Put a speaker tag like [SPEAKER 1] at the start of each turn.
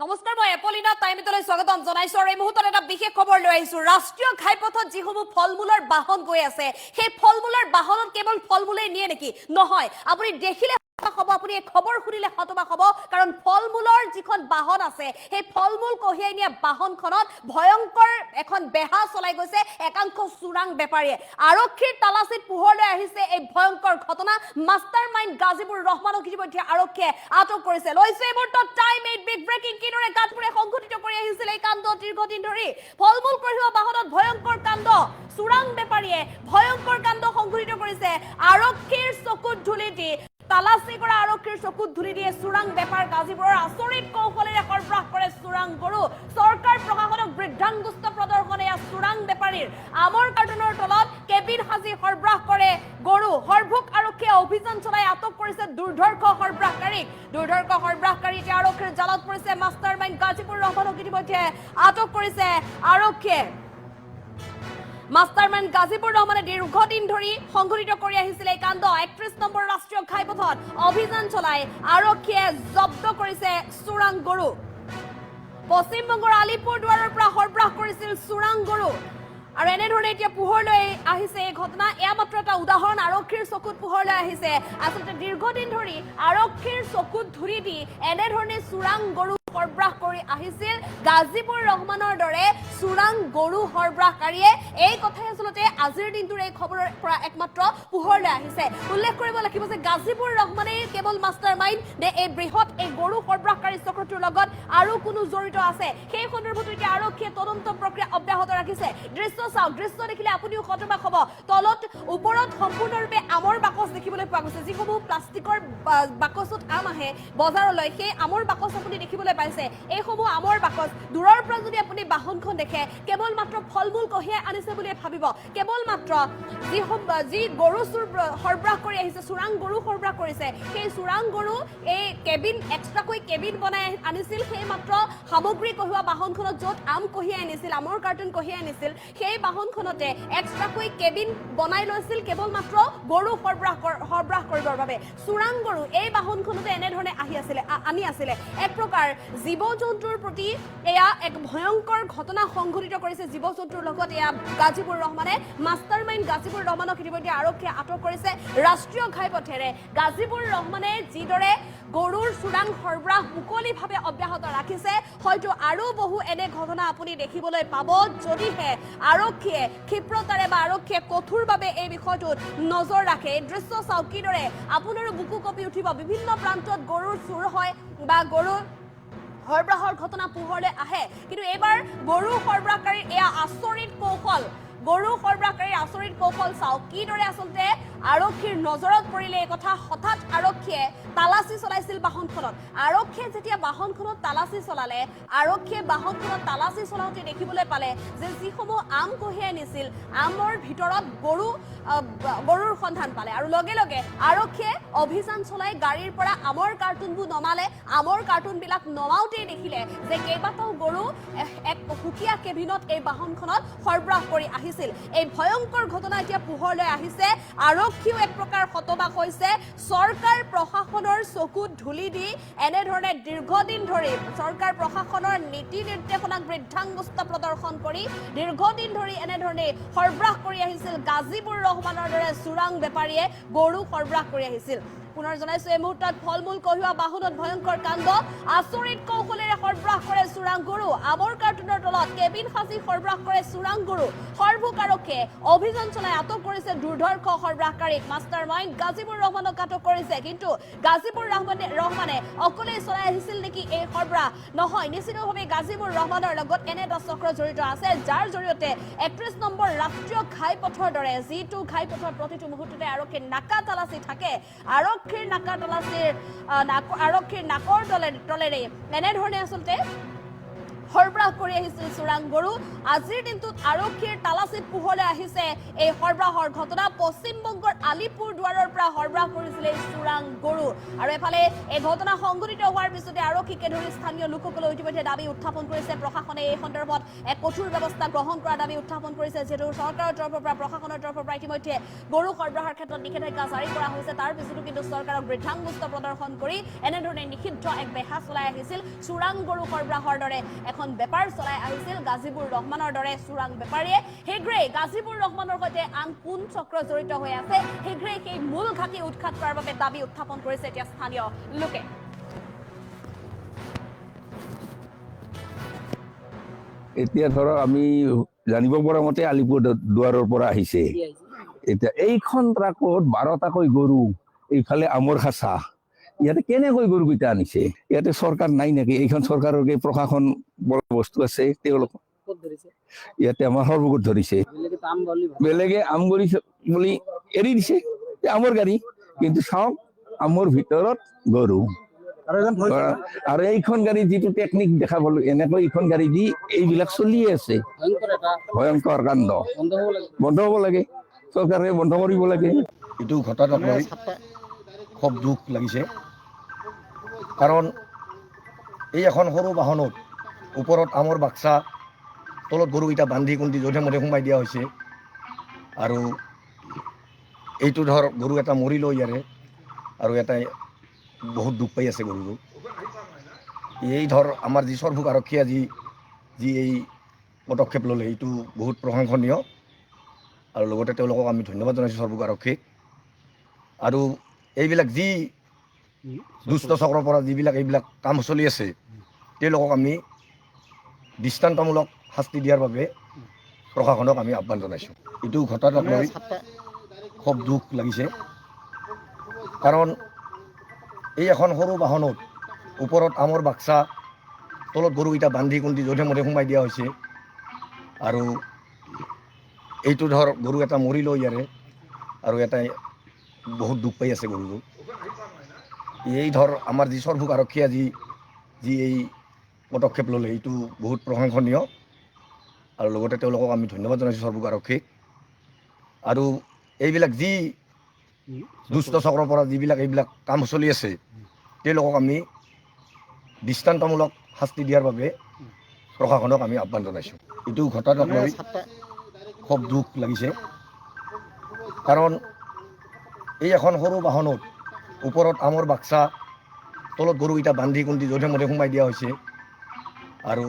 [SPEAKER 1] নমস্কাৰ মই এপলিনা টাইমলৈ স্বাগতম জনাইছো আৰু এই মুহূৰ্তত এটা বিশেষ খবৰ লৈ আহিছো ৰাষ্ট্ৰীয় ঘাইপথত যিসমূহ ফলমূলৰ বাহন গৈ আছে সেই ফলমূলৰ বাহনত কেৱল ফলমূলেই নিয়ে নেকি নহয় আপুনি দেখিলে খবৰ আপুনি এই খবৰ শুনিলে হতবাক হ'ব কাৰণ ফলমূলৰ যিখন বাহন আছে সেই ফলমূল কঢ়িয়াই নিয়া বাহনখনত ভয়ংকৰ এখন বেহা চলাই গৈছে একাংশ চোৰাং বেপাৰীয়ে আৰক্ষীৰ তালাচীত পোহৰলৈ আহিছে এই ভয়ংকৰ ঘটনা মাষ্টাৰমাইণ্ড গাজীপুৰ ৰহমানক ইতিমধ্যে আৰক্ষীয়ে আটক কৰিছে লৈছে এইবোৰ টাইম এইট বিগ ব্ৰেকিং কিদৰে গাজপুৰে সংঘটিত কৰি আহিছিল এই কাণ্ড দীৰ্ঘদিন ধৰি ফলমূল কঢ়িওৱা বাহনত ভয়ংকৰ কাণ্ড চোৰাং বেপাৰীয়ে ভয়ংকৰ কাণ্ড সংঘটিত কৰিছে আৰক্ষীৰ চকুত ধুলি দি তালাচী কৰা আৰক্ষীৰ চকুত ধুলি দিয়ে চোৰাং বেপাৰ গাজীপুৰৰ আচৰিত কৌশলেৰে সৰবৰাহ কৰে চোৰাং গৰু চৰকাৰ প্ৰশাসনক বৃদ্ধাংগুষ্ট প্ৰদৰ্শন এয়া চোৰাং বেপাৰীৰ আমৰ কাৰ্টুনৰ তলত কেবিন সাজি সৰবৰাহ কৰে গৰু হৰভোগ আৰক্ষীয়ে অভিযান চলাই আটক কৰিছে দুৰ্ধৰ্ষ সৰবৰাহকাৰীক দুৰ্ধৰ্ষ সৰবৰাহকাৰী এতিয়া আৰক্ষীৰ জালত পৰিছে মাষ্টাৰমাইণ্ড গাজীপুৰ ৰহমানক ইতিমধ্যে আটক কৰিছে আৰক্ষীয়ে মাষ্টাৰমাইণ্ড গাজীপুৰ ৰহমানে দীৰ্ঘদিন ধৰি সংঘটিত কৰি আহিছিল এই কাণ্ড ৩১ নম্বৰ ৰাষ্ট্ৰীয় ঘাইপথত অভিযান চলাই আৰক্ষীয়ে জব্দ কৰিছে চোৰাং গৰু পশ্চিমবংগৰ আলিপুৰদুৱাৰৰ পৰা সৰবৰাহ কৰিছিল চোৰাং গৰু আৰু এনেধৰণে এতিয়া পোহৰলৈ আহিছে এই ঘটনা এয়া মাত্ৰ এটা উদাহৰণ আৰক্ষীৰ চকুত পোহৰলৈ আহিছে আচলতে দীৰ্ঘদিন ধৰি আৰক্ষীৰ চকুত ধৰি দি এনেধৰণে চোৰাং গৰু সৰবৰাহ কৰি আহিছিল গাজীপুৰ ৰহমানৰ দৰে চোৰাং গৰু সৰবৰাহকাৰীয়ে এই কথাই আচলতে আজিৰ দিনটোৰ এই খবৰৰ পৰা একমাত্ৰ পোহৰলৈ আহিছে উল্লেখ কৰিব লাগিব যে গাজীপুৰ ৰহমানেই কেৱল মাষ্টাৰমাইণ্ড নে এই বৃহৎ এই গৰু সৰবৰাহকাৰী চক্ৰটোৰ লগত আৰু কোনো জড়িত আছে সেই সন্দৰ্ভত এতিয়া আৰক্ষীয়ে তদন্ত প্ৰক্ৰিয়া অব্যাহত ৰাখিছে দৃশ্য চাওক দৃশ্য দেখিলে আপুনিও হতবাক হ'ব তলত ওপৰত সম্পূৰ্ণৰূপে আমৰ বাকচ দেখিবলৈ পোৱা গৈছে যিসমূহ প্লাষ্টিকৰ বাকচত আম আহে বজাৰলৈ সেই আমৰ বাকচ আপুনি দেখিবলৈ পাইছে এইসমূহ আমৰ বাকচ দূৰৰ পৰা যদি আপুনি বাহনখন দেখে কেৱল মাত্ৰ ফলমূল কঢ়িয়াই আনিছে বুলি ভাবিব কেৱল মাত্ৰ যি গৰু সৰবৰাহ কৰি আহিছে চোৰাং গৰু সৰবৰাহ কৰিছে সেই চোৰাং গৰু এই কেবিন এক্সট্ৰাকৈ কেবিন বনাই আনিছিল সেই মাত্ৰ সামগ্ৰী কঢ়িওৱা বাহনখনত য'ত আম কঢ়িয়াই আনিছিল আমৰ কাৰ্টুন কঢ়িয়াই আনিছিল সেই বাহনখনতে এক্সট্ৰাকৈ কেবিন বনাই লৈছিল কেৱল মাত্ৰ গৰু সৰবৰাহ কৰিবৰ বাবে চোৰাং গৰু এই বাহনখনতে এনেধৰণে আনি আছিলে এক প্ৰকাৰ জীৱ জন্তুৰ প্ৰতি এয়া এক ভয়ংকৰ ঘটনা সংঘটিত কৰিছে জীৱ জন্তুৰ লগত এয়া গাজীপুৰ ৰহমানে মাষ্টাৰমাইণ্ড গাজীপুৰ ৰহমানক ইতিমধ্যে আৰক্ষীয়ে আটক কৰিছে ৰাষ্ট্ৰীয় ঘাইপথেৰে গাজীপুৰ ৰহমানে যিদৰে গৰুৰ চোৰাং সৰবৰাহ মুকলিভাৱে অব্যাহত ৰাখিছে হয়তো আৰু বহু এনে ঘটনা আপুনি দেখিবলৈ পাব যদিহে আৰক্ষীয়ে ক্ষিপ্ৰতাৰে বা আৰক্ষীয়ে কঠোৰভাৱে এই বিষয়টোত নজৰ ৰাখে দৃশ্য চাওক কিদৰে আপোনাৰো বুকু কঁপি উঠিব বিভিন্ন প্ৰান্তত গৰুৰ চুৰ হয় বা গৰুৰ সৰবৰাহৰ ঘটনা পোহৰলৈ আহে কিন্তু এইবাৰ গৰু সৰবৰাহকাৰীৰ এয়া আচৰিত কৌশল গৰু সৰবৰাহকাৰীৰ আচৰিত কৌশল চাওক কিদৰে আচলতে আৰক্ষীৰ নজৰত পৰিলে এই কথা হঠাৎ আৰক্ষীয়ে তালাচী চলাইছিল বাহনখনত আৰক্ষীয়ে যেতিয়া বাহনখনত তালাচী চলালে আৰক্ষীয়ে বাহনখনত তালাচী চলাওঁতে দেখিবলৈ পালে যে যিসমূহ আম কঢ়িয়াই নিছিল আমৰ ভিতৰত গৰুৰ সন্ধান পালে আৰু লগে লগে আৰক্ষীয়ে অভিযান চলাই গাড়ীৰ পৰা আমৰ কাৰ্টুনবোৰ নমালে আমৰ কাৰ্টুনবিলাক নমাওঁতেই দেখিলে যে কেইবাটাও গৰু এক সুকীয়া কেবিনত এই বাহনখনত সৰবৰাহ কৰি আহিছিল এই ভয়ংকৰ ঘটনা এতিয়া পোহৰলৈ আহিছে আৰক্ষীও এক প্ৰকাৰ হতবাক হৈছে চৰকাৰ প্ৰশাসনৰ চকুত ধুলি দি এনেধৰণে দীৰ্ঘদিন ধৰি চৰকাৰ প্ৰশাসনৰ নীতি নিৰ্দেশনাক বৃদ্ধাংগুষ্ট প্ৰদৰ্শন কৰি দীৰ্ঘদিন ধৰি এনেধৰণে সৰবৰাহ কৰি আহিছিল গাজীপুৰ ৰহমানৰ দৰে চোৰাং বেপাৰীয়ে গৰু সৰবৰাহ কৰি আহিছিল পুনৰ জনাইছো এই মুহূৰ্তত ফলমূল কঢ়িওৱা বাহনত ভয়ংকৰ কাণ্ড আচৰিত কৌশলেৰে সৰবৰাহ কৰে চোৰাং গৰু আমৰ কাৰ্টুনৰ তলত কেবিন সাজি সৰবৰাহ কৰে চোৰাং গৰু হৰভোগ আৰক্ষীয়ে অভিযান চলাই আটক কৰিছে দুৰ্ধৰ্ষ সৰবৰাহকাৰীক মাষ্টাৰমাইণ্ড গাজীপুৰ ৰহমানক আটক কৰিছে কিন্তু গাজীপুৰ ৰহমানে অকলেই চলাই আহিছিল নেকি এই সৰবৰাহ নহয় নিশ্চিতভাৱে গাজীপুৰ ৰহমানৰ লগত এনে এটা চক্ৰ জড়িত আছে যাৰ জৰিয়তে ৩১ নম্বৰ ৰাষ্ট্ৰীয় ঘাইপথৰ দৰে যিটো ঘাইপথৰ প্ৰতিটো মুহূৰ্ততে আৰক্ষীৰ নাকা তালাচী থাকে আৰক্ষীৰ নাকৰ তলেৰে এনেধৰণে আচলতে সৰবৰাহ কৰি আহিছিল চোৰাং গৰু আজিৰ দিনটোত আৰক্ষীৰ তালাচীত পোহৰলৈ আহিছে এই সৰবৰাহৰ ঘটনা পশ্চিমবংগৰ আলিপুৰদুৱাৰৰ পৰা সৰবৰাহ কৰিছিল এই চোৰাং গৰু আৰু এফালে এই ঘটনা সংঘটিত হোৱাৰ পিছতে আৰক্ষীকে ধৰি স্থানীয় লোকসকলে ইতিমধ্যে দাবী উত্থাপন কৰিছে প্ৰশাসনে এই সন্দৰ্ভত এক কঠোৰ ব্যৱস্থা গ্ৰহণ কৰাৰ দাবী উত্থাপন কৰিছে যিহেতু চৰকাৰৰ তৰফৰ পৰা প্ৰশাসনৰ তৰফৰ পৰা ইতিমধ্যে গৰু সৰবৰাহৰ ক্ষেত্ৰত নিষেধাজ্ঞা জাৰি কৰা হৈছে তাৰ পিছতো কিন্তু চৰকাৰক বৃদ্ধাংগুষ্ট প্ৰদৰ্শন কৰি এনেধৰণে নিষিদ্ধ এক বেহা চলাই আহিছিল চোৰাং গৰু সৰবৰাহৰ দৰে এখন বেপাৰ চলাই আহিছিল গাজীবুৰ ৰহমানৰ দৰে চোৰাং বেপাৰীয়ে শীঘ্ৰেই গাজীবুৰ ৰহমানৰ সৈতে আন কোন চক্ৰ জড়িত হৈ আছে শীঘ্ৰেই সেই মূল ঘাটি উৎখাত কৰাৰ বাবে দাবী উত্থাপন কৰিছে এতিয়া স্থানীয় লোকে
[SPEAKER 2] এতিয়া ধৰক আমি জানিব পৰা মতে আলিপুৰদুৱাৰৰ পৰা আহিছে এতিয়া এইখন ট্ৰাকত 12টাকৈ গৰু এইফালে আমৰ খাচা ইয়াতে কেনেকৈ গৰুকেইটা আনিছে ইয়াতে চৰকাৰ নাই নেকি এইখন চৰকাৰৰ প্ৰশাসন বস্তু আছে তেওঁলোক ইয়াতে আমাৰ সৰ্বগত ধৰিছে বেলেগে আম গৰি বুলি এৰি দিছে আমৰ গাড়ী কিন্তু চাওক আমৰ ভিতৰত গৰু আৰু এইখন গাড়ী যিটো টেকনিক দেখা পালো এনেকৈ এইখন গাড়ী দি এইবিলাক চলি আছে ভয়ংকৰ কাণ্ড বন্ধ হব লাগে চৰকাৰে বন্ধ কৰিব লাগে
[SPEAKER 3] এইটো ঘটনাক লৈ খুব দুখ লাগিছে কাৰণ এই এখন সৰু বাহনত ওপৰত আমৰ বাক্সা তলত গৰুকেইটা বান্ধি কুন্ধি যধে মধে সোমাই দিয়া হৈছে আৰু এইটো ধৰ গৰু এটা মৰিলেও ইয়াৰে আৰু এটাই বহুত দুখ পাই আছে গৰুটো এই ধৰ আমাৰ যি সৰভোগ আৰক্ষীয়ে যি এই পদক্ষেপ ল'লে এইটো বহুত প্ৰশংসনীয় আৰু লগতে তেওঁলোকক আমি ধন্যবাদ জনাইছোঁ সৰভোগ আৰক্ষীক আৰু এইবিলাক যি দুষ্ট চক্ৰৰ পৰা যিবিলাক এইবিলাক কাম চলি আছে তেওঁলোকক আমি দৃষ্টান্তমূলক শাস্তি দিয়াৰ বাবে প্ৰশাসনক আমি আহ্বান জনাইছোঁ এইটো ঘটনাক লৈ খুব দুখ লাগিছে কাৰণ এই এখন সৰু বাহনত ওপৰত আমৰ বাক্সা তলত গৰুকেইটা বান্ধি কুন্ধি যধে মধে সোমাই দিয়া হৈছে আৰু এইটো ধৰ গৰু এটা মৰিলেও ইয়াৰে আৰু এটাই বহুত দুখ পাই আছে গৰুটো এই ধৰ আমাৰ যি সৰভোগ আৰক্ষীয়ে যি এই পদক্ষেপ ল'লে এইটো বহুত প্ৰশংসনীয় আৰু লগতে তেওঁলোকক আমি ধন্যবাদ জনাইছোঁ সৰভোগ আৰক্ষীক আৰু এইবিলাক যি দুষ্ট চক্ৰৰ পৰা যিবিলাক এইবিলাক কাম চলি আছে তেওঁলোকক আমি দৃষ্টান্তমূলক শাস্তি দিয়াৰ বাবে প্ৰশাসনক আমি আহ্বান জনাইছোঁ এইটো ঘটনাক লৈ খুব দুখ লাগিছে কাৰণ এই এখন সৰু বাহনত ওপৰত আমৰ বাক্সা তলত গৰুকেইটা বান্ধি কুন্ধি যধে মধে সোমাই দিয়া হৈছে আৰু